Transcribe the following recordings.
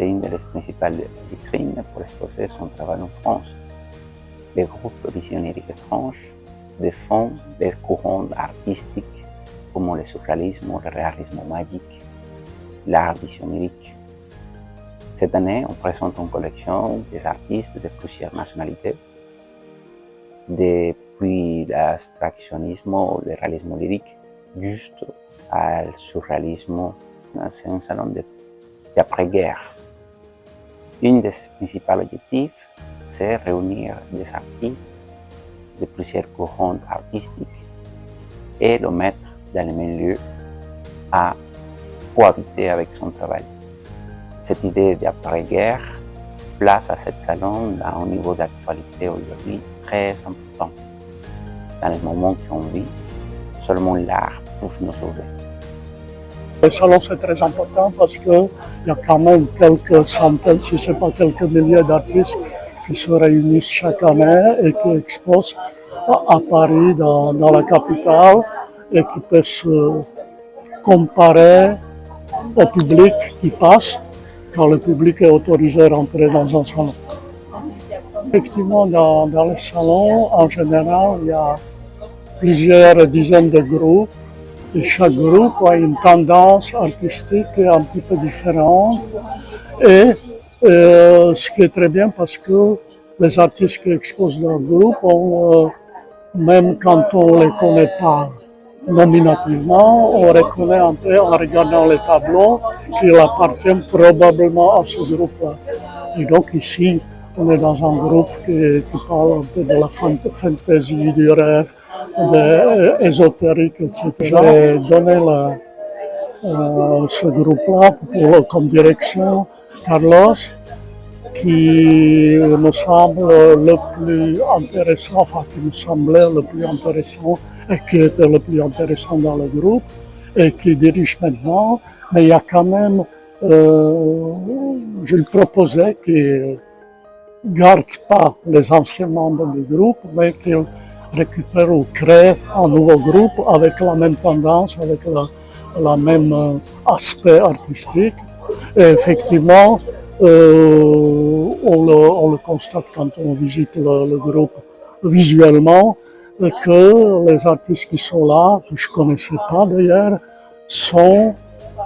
c'est une des principales vitrines pour exposer son travail en France. Le groupe Visionnaire étrange défend des courants artistiques comme le surréalisme ou le réalisme magique, l'art visionnaire. Cette année, on présente une collection des artistes de plusieurs nationalités, depuis l'abstractionnisme ou le réalisme lyrique jusqu'au surréalisme. C'est un salon d'après-guerre. Une de ses principaux objectifs, c'est réunir des artistes de plusieurs courants artistiques et le mettre dans le même lieu à cohabiter avec son travail. Cette idée d'après-guerre place à ce salon à un niveau d'actualité aujourd'hui très important. Dans le moment qu'on vit, seulement l'art peut nous sauver. Le salon, c'est très important parce qu'il y a quand même quelques centaines, si ce n'est pas quelques milliers d'artistes qui se réunissent chaque année et qui exposent à Paris, dans la capitale, et qui peuvent se comparer au public qui passe quand le public est autorisé à rentrer dans un salon. Effectivement, dans le salon, en général, il y a plusieurs dizaines de groupes. Et chaque groupe a une tendance artistique un petit peu différente. Et ce qui est très bien parce que les artistes qui exposent dans le groupe, même quand on ne les connaît pas nominativement, on reconnaît un peu en regardant les tableaux qu'ils appartiennent probablement à ce groupe-là. Et donc ici, on est dans un groupe qui parle un peu de la fantaisie, du rêve, de ésotérique, etc. J'ai donné ce groupe-là comme direction Carlos, qui me semble le plus intéressant, enfin qui me semblait le plus intéressant et qui était le plus intéressant dans le groupe et qui dirige maintenant. Mais il y a quand même, je lui proposais qu'il garde pas les anciens membres du groupe, mais qu'il récupère ou crée un nouveau groupe avec la même tendance, avec le même aspect artistique. Et effectivement, on le constate quand on visite le groupe visuellement, que les artistes qui sont là, que je ne connaissais pas d'ailleurs, sont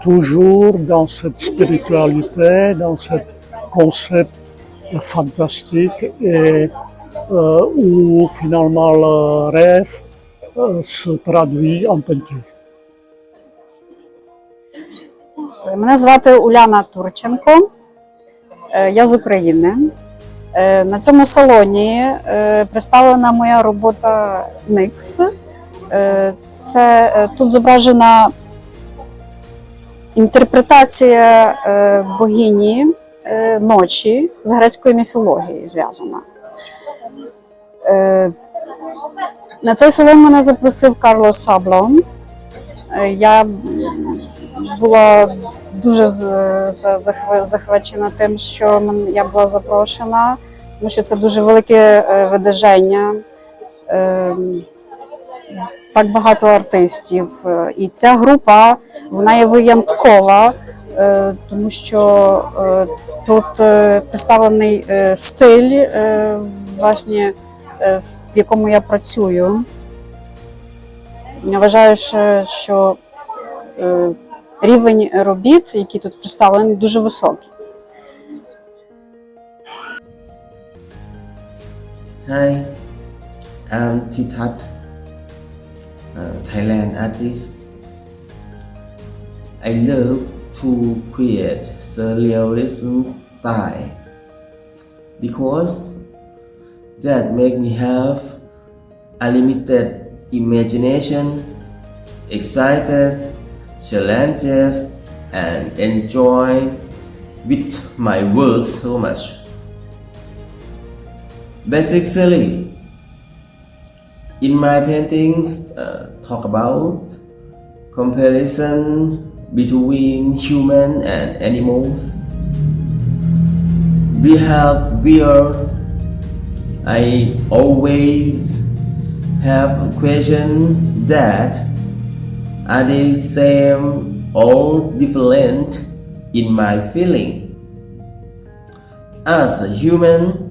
toujours dans cette spiritualité, dans ce concept fantastique et où finalement le rêve se traduit en peinture. Мене звати Уляна Турченко, я з України. На цьому салоні представлена моя робота Никс. Тут зображена інтерпретація богині ночі з грецької міфології зв'язана. На цей салон мене запросив Карлос Саблон. Я була дуже захвачена тим, що я була запрошена, тому що це дуже велике видовище, так багато артистів. І ця група, вона є виняткова, тому що тут представлений стиль, власне, в якому я працюю. Я вважаю, що рівень робіт, які тут представлені, дуже високий. Hi, I'm Titat, Thailand artist. I love to create surrealism style because that make me have unlimited imagination, excited, challenges, and enjoy with my work so much. Basically, in my paintings talk about comparison between human and animals. Behavior. I always have a question that are they same or different in my feeling? as a human,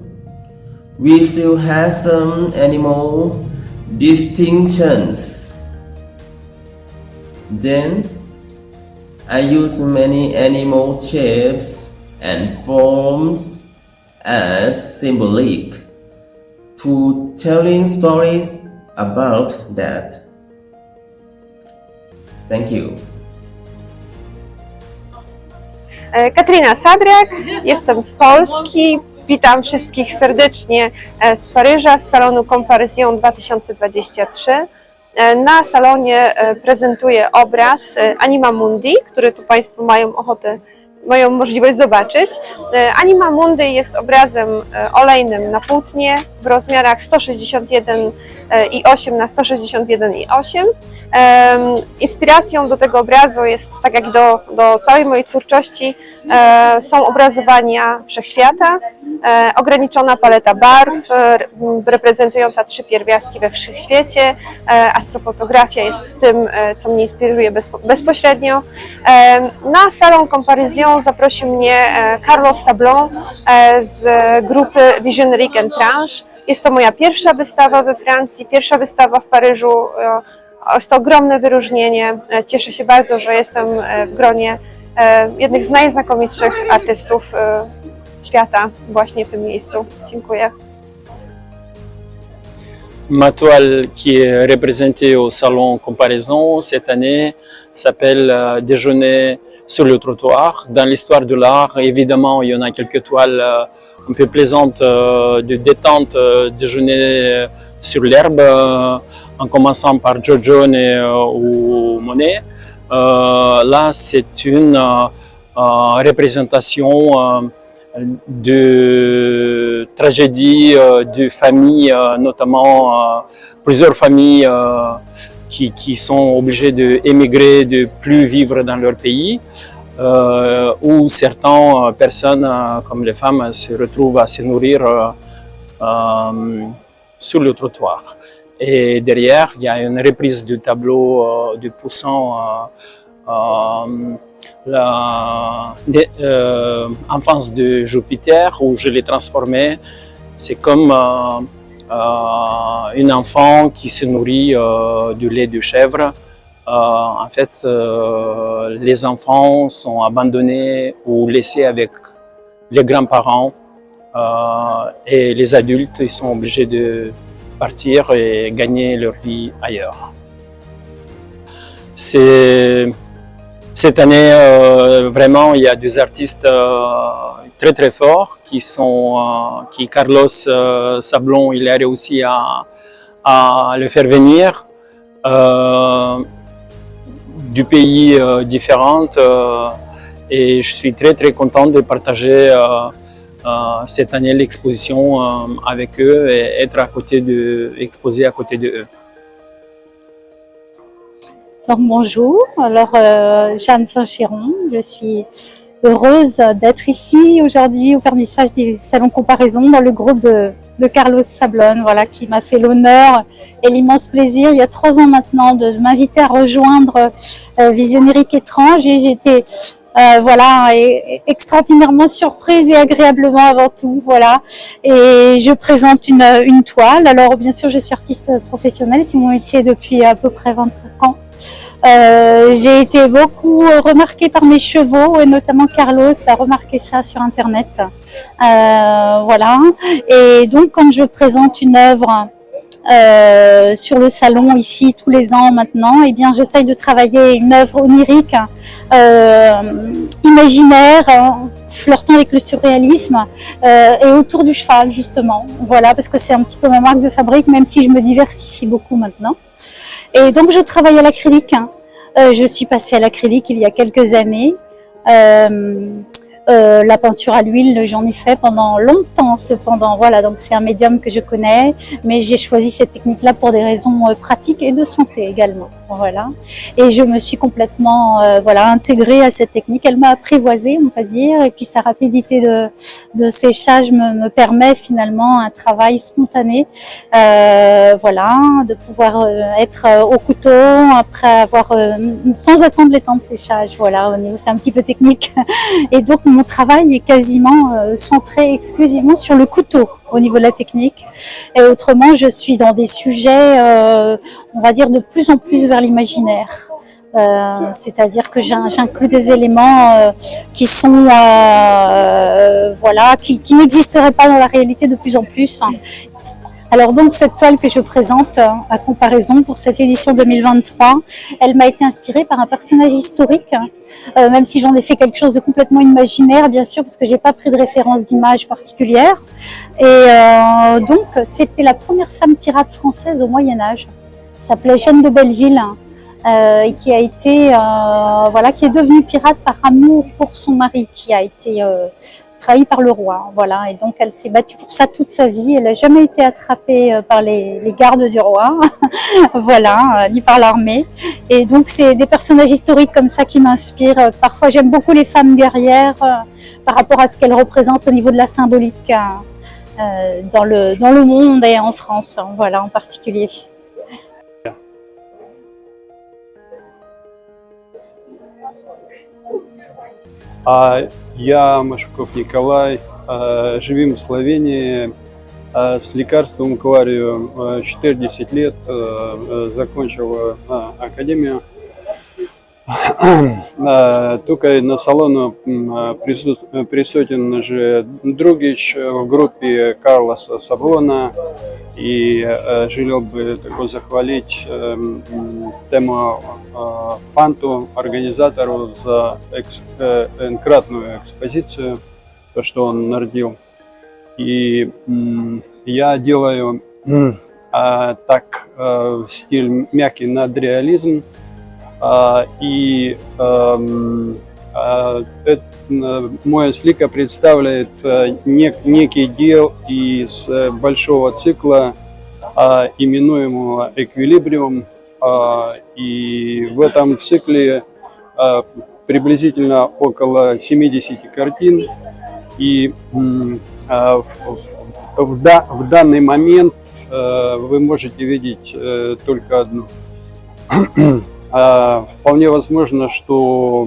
we still have some animal distinctions. Then, I use many animal shapes and forms as symbolic to telling stories about that. Thank you. Katarina Sadriak, jestem z Polski. Witam wszystkich serdecznie z Paryża, z salonu Comparaison 2023. Na salonie prezentuję obraz Anima Mundi, który tu Państwo mają możliwość zobaczyć. Anima Mundi jest obrazem olejnym na płótnie w rozmiarach 161,8 na 161,8. Inspiracją do tego obrazu jest, tak jak do całej mojej twórczości, są obrazowania wszechświata, ograniczona paleta barw reprezentująca 3 pierwiastki we wszechświecie. Astrofotografia jest tym, co mnie inspiruje bezpośrednio. Na salon Comparaison zaprosił mnie Carlos Sablon z grupy Visionnaire Entrange. Jest to moja pierwsza wystawa we Francji, pierwsza wystawa w Paryżu. Jest to ogromne wyróżnienie. Cieszę się bardzo, że jestem w gronie jednych z najznakomitszych artystów świata właśnie w tym miejscu. Dziękuję. Ma toile qui est représentée au salon Comparaison cette année s'appelle Déjeuner sur le trottoir. Dans l'histoire de l'art, évidemment, il y en a quelques toiles un peu plaisantes de détente, déjeuner sur l'herbe, en commençant par Giorgione ou Monet. Là, c'est une représentation de tragédies, de familles, notamment plusieurs familles qui sont obligées d'émigrer, de plus vivre dans leur pays, où certaines personnes, comme les femmes, se retrouvent à se nourrir sur le trottoir. Et derrière, il y a une reprise du tableau de Poussin, l'enfance de Jupiter, où je l'ai transformé. C'est comme une enfant qui se nourrit du lait de chèvre. En fait, les enfants sont abandonnés ou laissés avec les grands-parents et les adultes ils sont obligés de partir et gagner leur vie ailleurs. Cette année, vraiment, il y a des artistes très très forts qui Carlos Sablon, il a réussi à le faire venir du pays différents et je suis très très content de partager cette année l'exposition avec eux et être exposé à côté de eux. Donc bonjour, alors Jeanne Saint-Chéron, je suis heureuse d'être ici aujourd'hui au vernissage du Salon Comparaison dans le groupe de Carlos Sablon, voilà, qui m'a fait l'honneur et l'immense plaisir il y a 3 ans maintenant de m'inviter à rejoindre Visionnaire Étrange et j'étais extraordinairement surprise et agréablement avant tout, voilà. Et je présente une toile. Alors bien sûr, je suis artiste professionnelle, c'est mon métier depuis à peu près 25 ans. J'ai été beaucoup remarquée par mes chevaux et notamment Carlos a remarqué ça sur internet. Voilà. Et donc quand je présente une œuvre sur le salon ici tous les ans maintenant, eh bien j'essaye de travailler une œuvre onirique, imaginaire, flirtant avec le surréalisme et autour du cheval justement. Voilà, parce que c'est un petit peu ma marque de fabrique, même si je me diversifie beaucoup maintenant. Et donc je travaille à l'acrylique. Je suis passée à l'acrylique il y a quelques années. La peinture à l'huile, j'en ai fait pendant longtemps cependant, voilà, donc c'est un médium que je connais, mais j'ai choisi cette technique-là pour des raisons pratiques et de santé également. Voilà. voilà. Et je me suis complètement voilà, intégrée à cette technique. Elle m'a apprivoisée, on va dire, et puis sa rapidité de séchage me permet finalement un travail spontané, voilà, de pouvoir être au couteau après avoir sans attendre les temps de séchage. Voilà, au niveau c'est un petit peu technique. Et donc mon travail est quasiment centré exclusivement sur le couteau au niveau de la technique. Et autrement, je suis dans des sujets, on va dire, de plus en plus vers l'imaginaire. C'est-à-dire que j'inclus des éléments qui sont, voilà, qui n'existeraient pas dans la réalité de plus en plus. Alors donc cette toile que je présente à comparaison pour cette édition 2023, elle m'a été inspirée par un personnage historique, même si j'en ai fait quelque chose de complètement imaginaire, bien sûr, parce que j'ai pas pris de référence d'image particulière. Et donc c'était la première femme pirate française au Moyen-Âge. Elle s'appelait Jeanne de Belleville. Et qui a été, voilà, qui est devenue pirate par amour pour son mari, qui a été trahi par le roi, voilà. Et donc elle s'est battue pour ça toute sa vie. Elle n'a jamais été attrapée par les gardes du roi, voilà, ni par l'armée. Et donc c'est des personnages historiques comme ça qui m'inspirent. Parfois j'aime beaucoup les femmes guerrières par rapport à ce qu'elles représentent au niveau de la symbolique dans le monde et en France, voilà, en particulier. Я Машуков Николай, живем в Словении, с лекарством акварию 14 лет, закончил академию. Только на салону присутен же Другич в группе Карлоса Саблона. И желел бы такой захвалить тему Фанту, организатору, за энкратную экспозицию, то, что он народил. И я делаю так стиль мягкий надреализм. И моя слика представляет некий дел из большого цикла, именуемого «Эквилибриум». И в этом цикле приблизительно около 70 картин. И в данный момент вы можете видеть только одну. Вполне возможно, что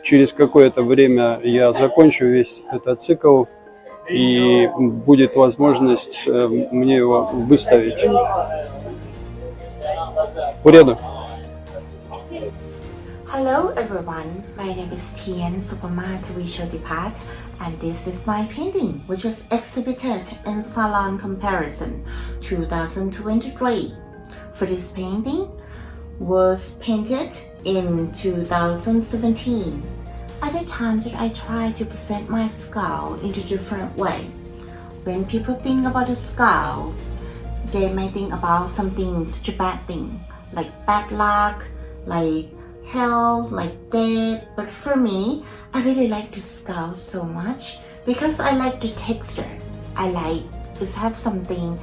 через какое-то время я закончу весь этот цикл, и будет возможность мне его выставить. По ряду. Hello everyone, my name is Tian Supermat Visual and this is my painting which is exhibited in Salon Comparison 2023. For this painting was painted in 2017. At the time that I tried to present my skull in a different way. When people think about a skull, they may think about something such a bad thing, like bad luck, like hell, like death. But for me, I really like the skull so much because I like the texture. I like it have something,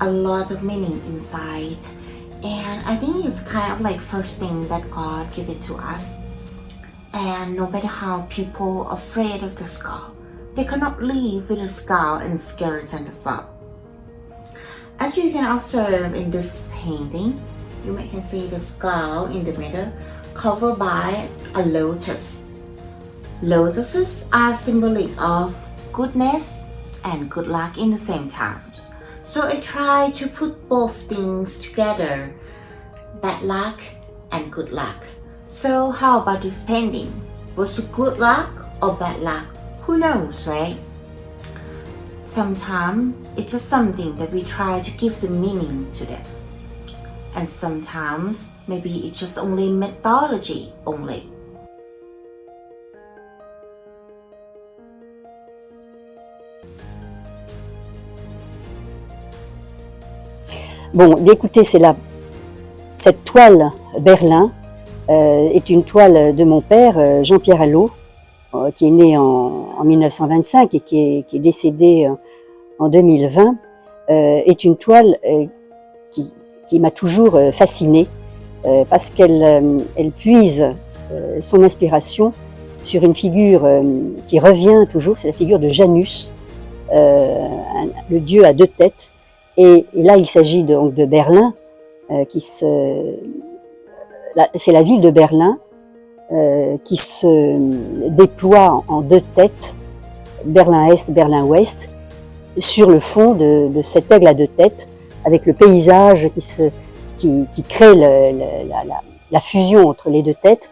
a lot of meaning inside. And I think it's kind of like first thing that God gave it to us. And no matter how people are afraid of the skull, they cannot live with a skull and skeleton as well. As you can observe in this painting, you can see the skull in the middle covered by a lotus. Lotuses are symbolic of goodness and good luck in the same times. So I try to put both things together, bad luck and good luck. So how about this painting? Was it good luck or bad luck? Who knows, right? Sometimes it's just something that we try to give the meaning to them. And sometimes maybe it's just only mythology only. Bon, écoutez, cette toile Berlin est une toile de mon père, Jean-Pierre Allot, qui est né en 1925 et qui est décédé en 2020, est une toile qui m'a toujours fascinée. parce qu'elle puise son inspiration sur une figure qui revient toujours, c'est la figure de Janus, le dieu à deux têtes. Et là, il s'agit donc de Berlin, c'est la ville de Berlin qui se déploie en deux têtes, Berlin-Est, Berlin-Ouest, sur le fond de cet aigle à deux têtes, avec le paysage qui crée la fusion entre les deux têtes.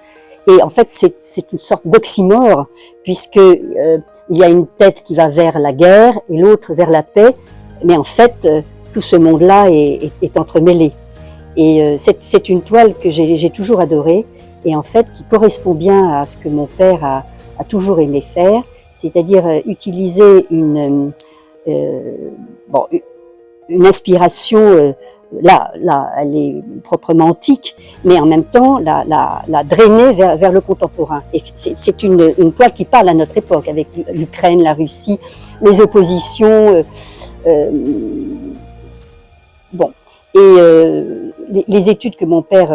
Et en fait, c'est une sorte d'oxymore, puisque il y a une tête qui va vers la guerre et l'autre vers la paix, mais en fait, tout ce monde-là est entremêlé. Et c'est une toile que j'ai toujours adorée, et en fait, qui correspond bien à ce que mon père a toujours aimé faire, c'est-à-dire utiliser une inspiration, là, elle est proprement antique, mais en même temps, la drainer vers le contemporain. Et c'est une toile qui parle à notre époque, avec l'Ukraine, la Russie, les oppositions. Les études que mon père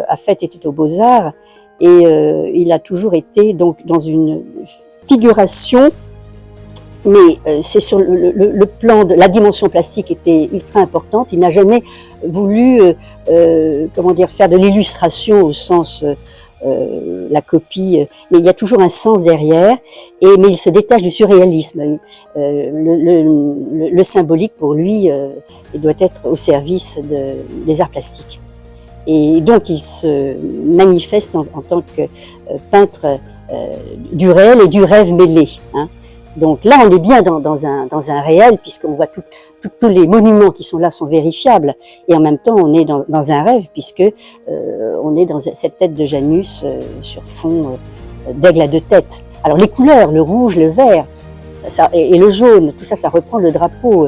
a faites étaient aux Beaux-Arts, et il a toujours été donc dans une figuration, mais c'est sur le plan de la dimension plastique était ultra importante. Il n'a jamais voulu faire de l'illustration au sens la copie, mais il y a toujours un sens derrière, mais il se détache du surréalisme. Le symbolique pour lui il doit être au service des arts plastiques. Et donc il se manifeste en tant que peintre du réel et du rêve mêlé. Hein. Donc là, on est bien dans un réel, puisqu'on voit tous les monuments qui sont là sont vérifiables, et en même temps, on est dans un rêve, puisque on est dans cette tête de Janus sur fond d'aigle à deux têtes. Alors les couleurs, le rouge, le vert, et le jaune, tout ça, ça reprend le drapeau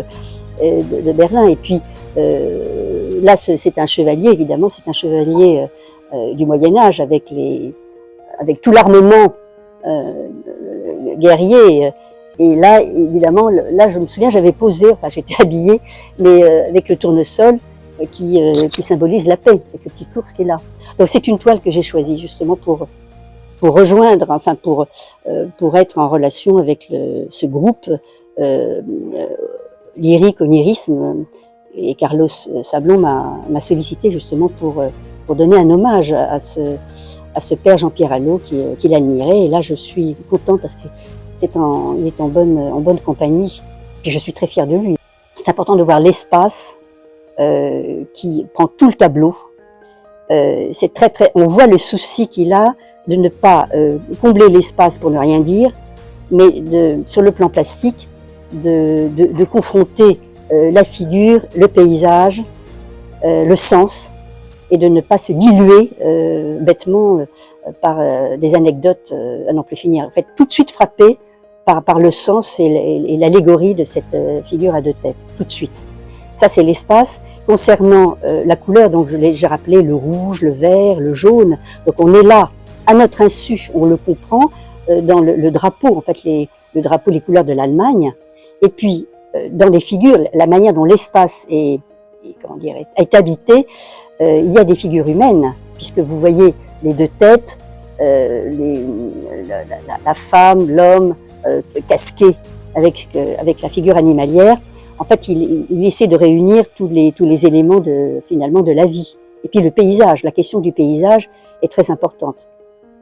de Berlin. Et puis là, c'est un chevalier, évidemment, c'est un chevalier du Moyen-Âge, avec tout l'armement guerrier. Et là, évidemment, je me souviens, j'avais posé, enfin j'étais habillée, mais avec le tournesol qui symbolise la paix, avec le petit ours qui est là. Donc c'est une toile que j'ai choisie justement pour rejoindre, enfin pour être en relation avec ce groupe lyrique, onirisme. Et Carlos Sablon m'a sollicité justement pour donner un hommage à ce père Jean-Pierre Allot qui l'admirait. Et là, je suis contente parce que il est en bonne compagnie, puis je suis très fière de lui. C'est important de voir l'espace qui prend tout le tableau. C'est on voit le souci qu'il a de ne pas combler l'espace pour ne rien dire, mais sur le plan plastique, de confronter la figure, le paysage, le sens, et de ne pas se diluer bêtement par des anecdotes à n'en plus finir. En fait, tout de suite frappé par le sens et l'allégorie de cette figure à deux têtes, tout de suite. Ça, c'est l'espace. Concernant la couleur, donc j'ai rappelé le rouge, le vert, le jaune. Donc on est là, à notre insu, on le comprend, dans le drapeau, en fait, le drapeau, les couleurs de l'Allemagne. Et puis, dans les figures, la manière dont l'espace est habité, il y a des figures humaines, puisque vous voyez les deux têtes, la femme, l'homme, casqué avec la figure animalière. En fait, il essaie de réunir tous les éléments finalement de la vie. Et puis le paysage, la question du paysage est très importante.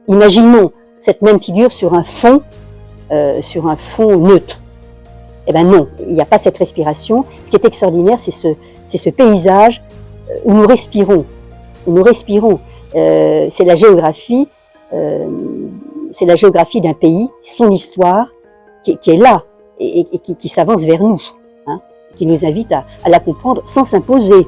Imaginons cette même figure sur un fond neutre. Eh ben non, il n'y a pas cette respiration. Ce qui est extraordinaire, c'est ce paysage où nous respirons. C'est la géographie. C'est la géographie d'un pays, son histoire, qui est là et qui s'avance vers nous, hein, qui nous invite à la comprendre sans s'imposer.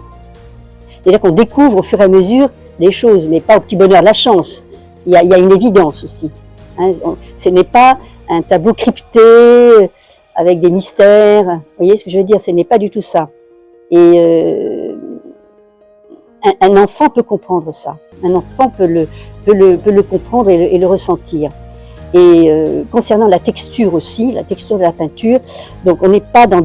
C'est-à-dire qu'on découvre au fur et à mesure des choses, mais pas au petit bonheur de la chance. Il y a une évidence aussi. Hein. Ce n'est pas un tableau crypté avec des mystères. Vous voyez ce que je veux dire? Ce n'est pas du tout ça. Et un enfant peut comprendre ça. Un enfant peut le comprendre et le ressentir. Et concernant la texture aussi, la texture de la peinture, donc on n'est pas dans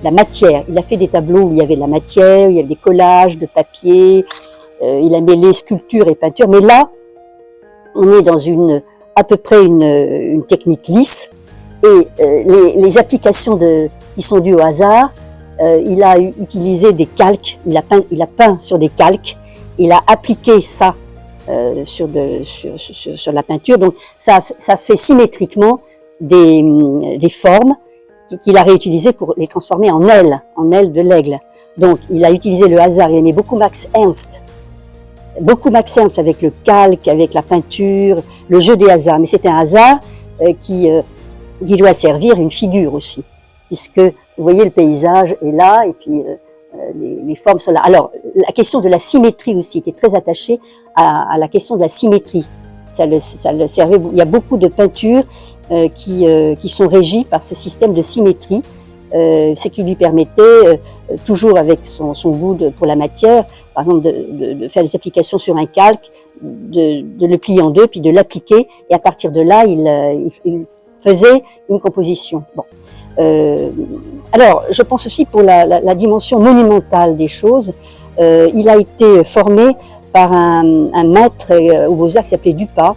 la matière. Il a fait des tableaux où il y avait de la matière, où il y avait des collages de papier, il a mêlé sculpture et peinture, mais là, on est dans à peu près une technique lisse, et les applications qui sont dues au hasard, il a utilisé des calques, il a peint sur des calques, il a appliqué ça sur la peinture, donc ça fait symétriquement des formes qu'il a réutilisées pour les transformer en ailes de l'aigle. Donc il a utilisé le hasard, il aimait beaucoup Max Ernst avec le calque, avec la peinture, le jeu des hasards, mais c'est un hasard qui doit servir une figure aussi, puisque vous voyez le paysage est là et puis les formes sont là. Alors la question de la symétrie aussi était très attachée à la question de la symétrie. Ça le servait. Il y a beaucoup de peintures qui sont régies par ce système de symétrie, ce qui lui permettait, toujours avec son goût pour la matière, par exemple de faire des applications sur un calque, de le plier en deux, puis de l'appliquer, et à partir de là, il faisait une composition. Bon. Alors, je pense aussi pour la dimension monumentale des choses, il a été formé par un maître aux Beaux-Arts qui s'appelait Dupas,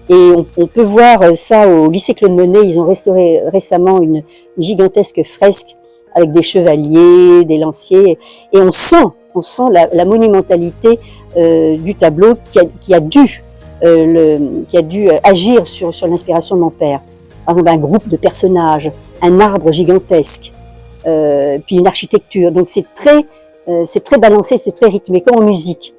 et on peut voir ça au lycée Claude Monet. Ils ont restauré récemment une gigantesque fresque avec des chevaliers, des lanciers, et on sent la monumentalité du tableau qui a dû agir sur l'inspiration de mon père. Par exemple, un groupe de personnages, un arbre gigantesque, puis une architecture. Donc c'est très balancé, c'est très rythmé, comme en musique.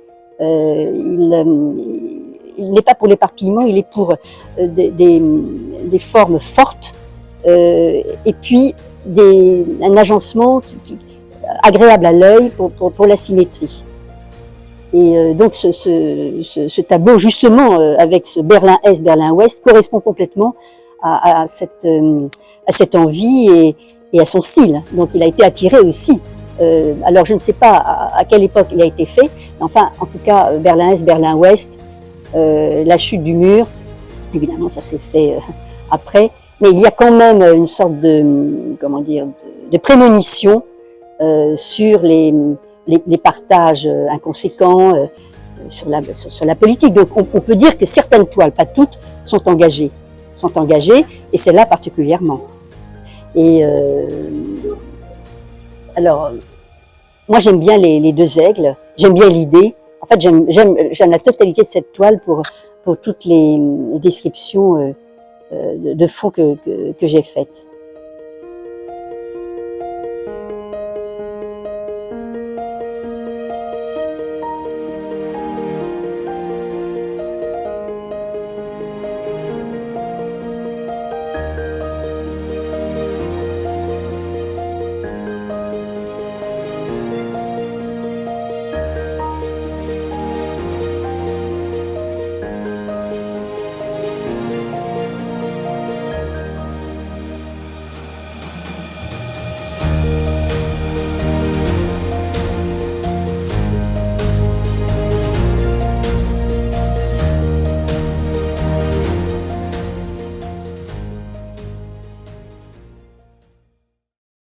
Il n'est pas pour l'éparpillement, il est pour des formes fortes, et puis un agencement agréable à l'œil pour la symétrie. Et donc ce tableau, justement, avec ce Berlin-Est, Berlin-Ouest, correspond complètement à cette envie et à son style. Donc il a été attiré aussi. Alors je ne sais pas à quelle époque il a été fait, mais enfin, en tout cas, Berlin-Est, Berlin-Ouest, la chute du mur, évidemment ça s'est fait après, mais il y a quand même une sorte de prémonition sur les partages inconséquents sur la politique. Donc on peut dire que certaines toiles, pas toutes, sont engagées, et celle-là particulièrement. Et alors, moi j'aime bien les deux aigles, j'aime bien l'idée. En fait, j'aime la totalité de cette toile pour toutes les descriptions de fond que j'ai faites.